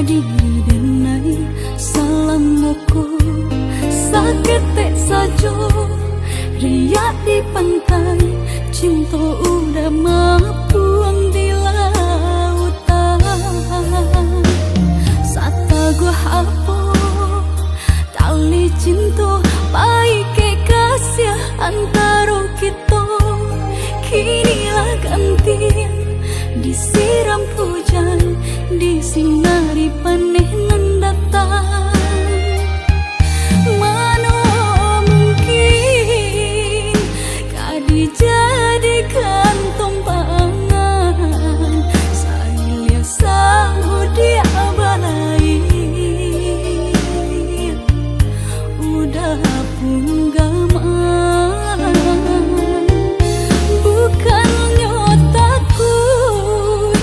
kadiri denai salam moko sakete sajo riak di pantai cinta udah mapuang di lautan sata gua hapo tali cinta baik ke kasih antara kita kinilah gantian disiram hujan disinari panen datang mana mungkin kadi jadikan tumpangan saya sanggup dia balai udah pun gaman bukannya takut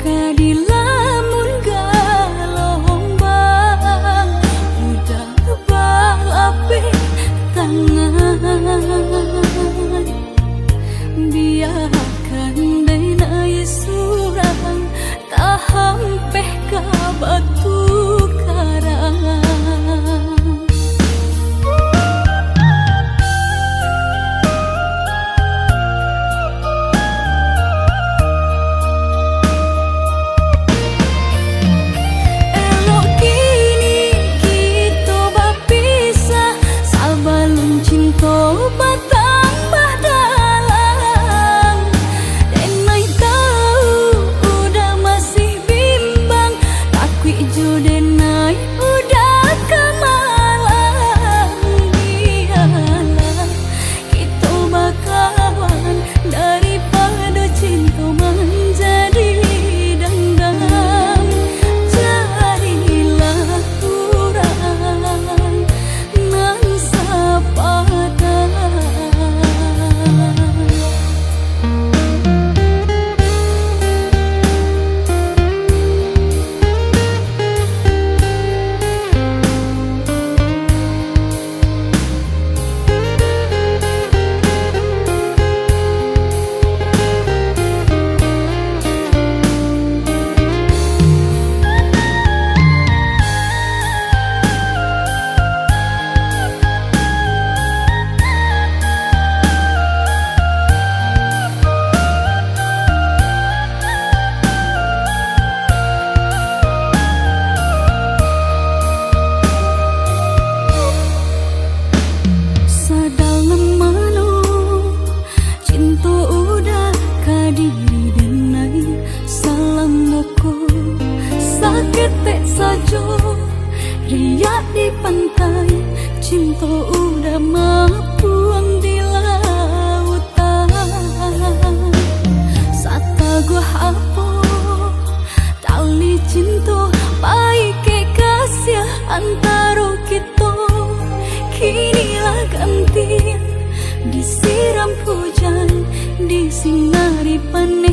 kadi lamun galombang udah balape tangan biarkan denai surang tak hampeh ka batu karang. Sakete sajo riak di pantai cinta udah mapuang di lautan sata gua hapo tali cinta baik ke kasih antara kita kinilah gantian disiram hujan disinari panen